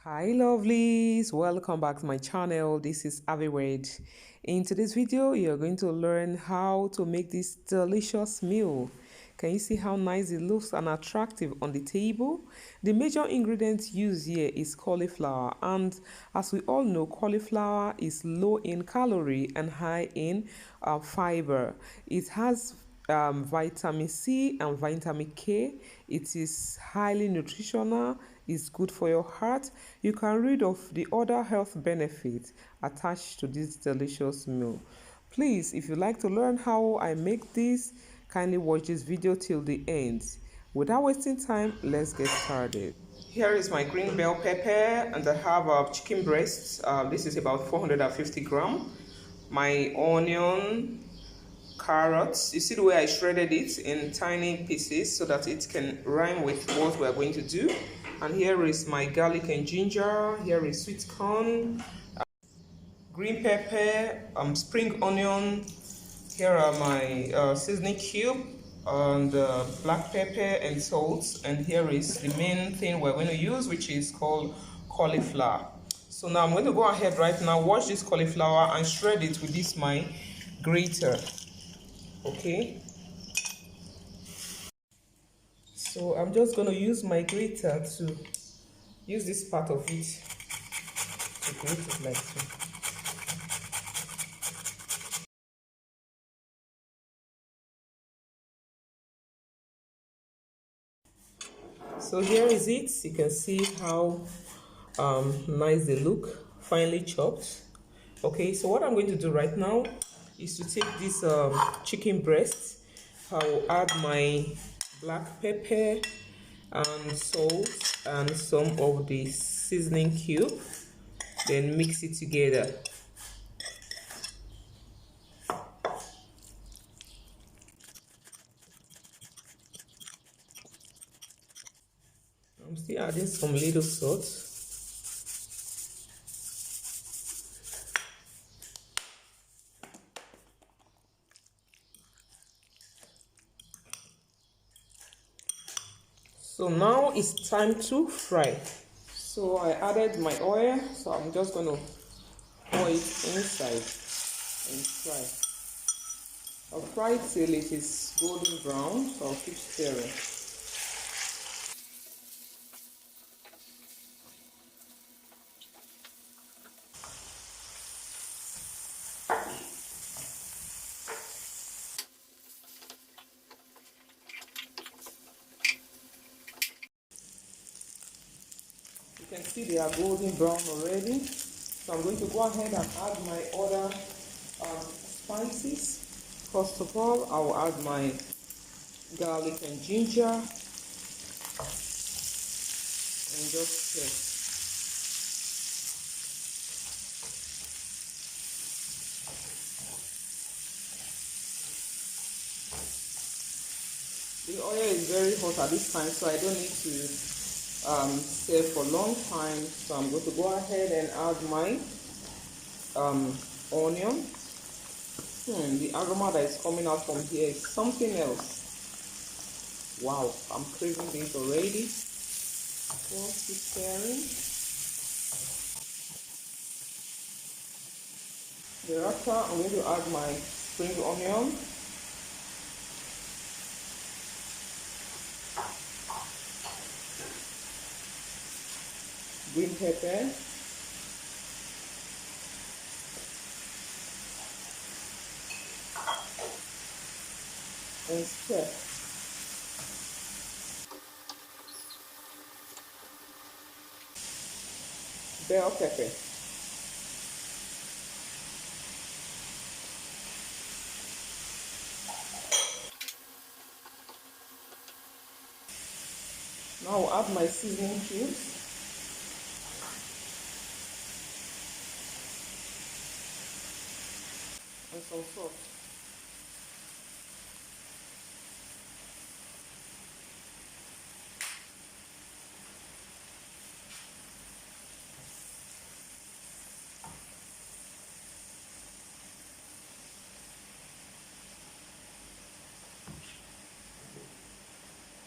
Hi lovelies, welcome back to my channel. This is Ahviworld. In today's video you're going to learn how to make this delicious meal. Can you see how nice it looks and attractive on the table? The major ingredient used here is cauliflower, and as we all know, cauliflower is low in calorie and high in fiber. It has vitamin C and vitamin K. It is highly nutritional. It's good for your heart. You can read of the other health benefits attached to this delicious meal. Please, if you like to learn how I make this, kindly watch this video till the end. Without wasting time, let's get started. Here is my green bell pepper, and I have chicken breasts. This is about 450 gram. My onion, carrots. You see the way I shredded it in tiny pieces so that it can rhyme with what we are going to do. And here is my garlic and ginger. Here is sweet corn, green pepper, spring onion. Here are my seasoning cube and black pepper and salt. And here is the main thing we're going to use, which is called cauliflower. So now I'm going to go ahead right now, wash this cauliflower and shred it with this my grater. Okay, so I'm just going to use my grater to use this part of it to grate it like so. So here is it. You can see how nice they look, finely chopped. Okay, so what I'm going to do right now is to take this chicken breast. I will add my black pepper and salt and some of the seasoning cube, then mix it together. I'm still adding some little salt. So now it's time to fry. So I added my oil, so I'm just going to pour it inside and fry. I'll fry till it is golden brown, so I'll keep stirring. You can see they are golden brown already. So I'm going to go ahead and add my other spices. First of all, I will add my garlic and ginger and just stir. The oil is very hot at this time, so I don't need to stir for a long time. So I'm going to go ahead and add my onion. The aroma that is coming out from here is something else. Wow, I'm craving this already. Just keep stirring. Thereafter, I'm going to add my spring onion. Green pepper. And stir. Bell pepper. Now I'll add my seasoning cubes. And some salt.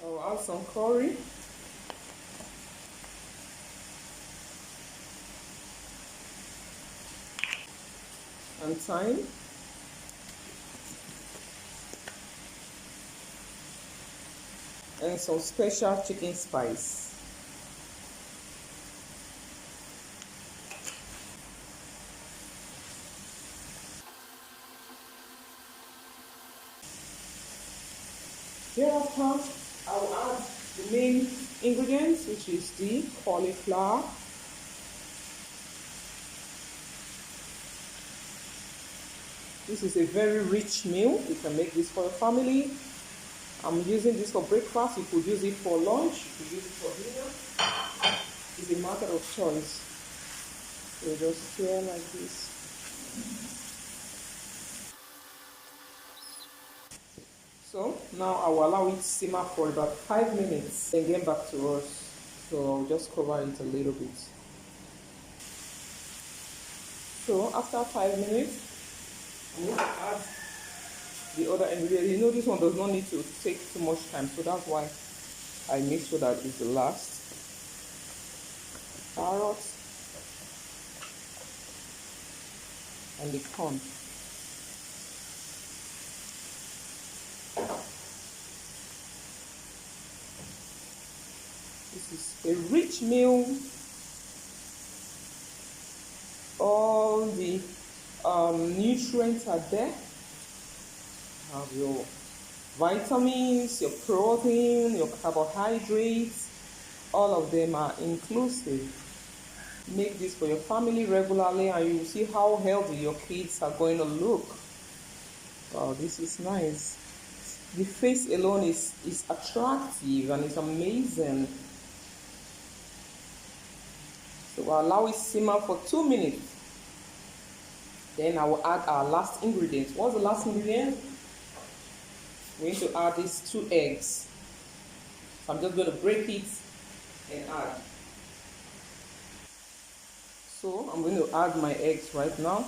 I'll add some curry. and thyme, and some special chicken spice. Thereafter, I will add the main ingredients, which is the cauliflower. This is a very rich meal. You can make this for your family. I'm using this for breakfast. You could use it for lunch. You could use it for dinner. It's a matter of choice. So just stir like this. So now I will allow it to simmer for about 5 minutes, then get back to us. So I'll just cover it a little bit. So after 5 minutes, I'm going to add the other ingredients. You know, this one does not need to take too much time, so that's why I make sure that it's the last. Carrots and the corn. This is a rich meal. All the nutrients are there. You have your vitamins, your protein, your carbohydrates, all of them are inclusive. Make this for your family regularly and you will see how healthy your kids are going to look. Wow, this is nice. The face alone is attractive and it's amazing. So I'll allow it simmer for 2 minutes. Then I will add our last ingredient. What's the last ingredient? We're going to add these 2 eggs. So I'm just going to break it and add. So I'm going to add my eggs right now.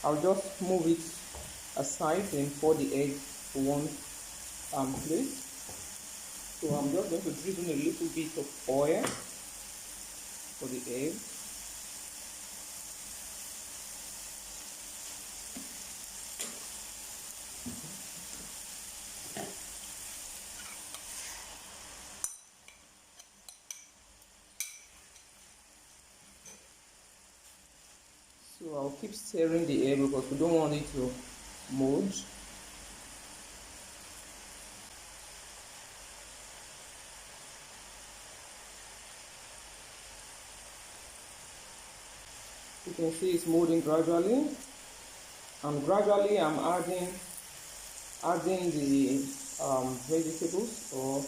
I'll just move it aside and pour the egg to one plate. So I'm just going to drizzle a little bit of oil for the egg. So I'll keep stirring the egg because we don't want it to mold. You can see it's molding gradually, and gradually I'm adding the vegetables or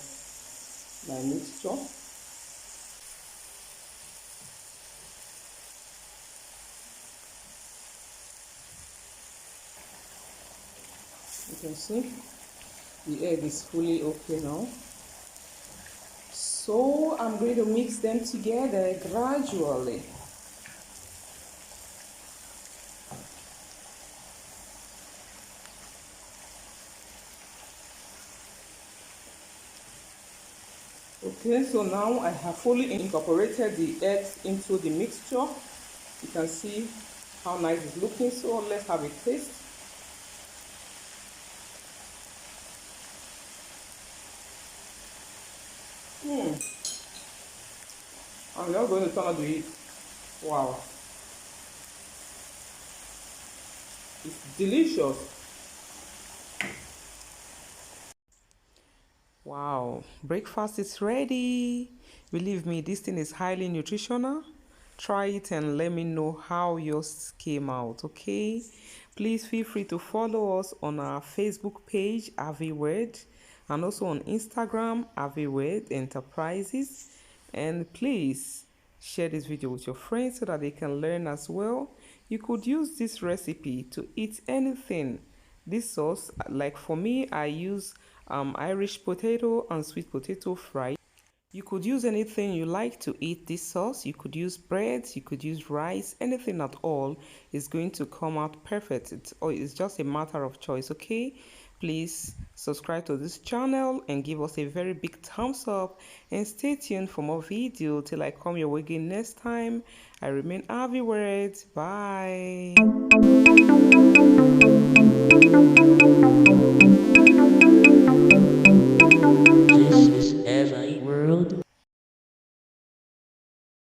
my mixture. You can see the egg is fully okay now. So I'm going to mix them together gradually. Okay, so now I have fully incorporated the eggs into the mixture. You can see how nice it's looking. So let's have a taste. I'm just going to turn on the heat. Wow, it's delicious. Wow, breakfast is ready. Believe me, this thing is highly nutritional. Try it and let me know how yours came out, okay? Please feel free to follow us on our Facebook page, Ahviworld, and also on Instagram, Ahviworld Enterprises. And please share this video with your friends so that they can learn as well. You could use this recipe to eat anything. This sauce, like for me, I use Irish potato and sweet potato fry. You could use anything you like to eat this sauce. You could use bread, you could use rice, anything at all is going to come out perfect. It's just a matter of choice, okay? Please subscribe to this channel and give us a very big thumbs up, and stay tuned for more videos till I come your way again next time. I remain Ahviworld. Bye.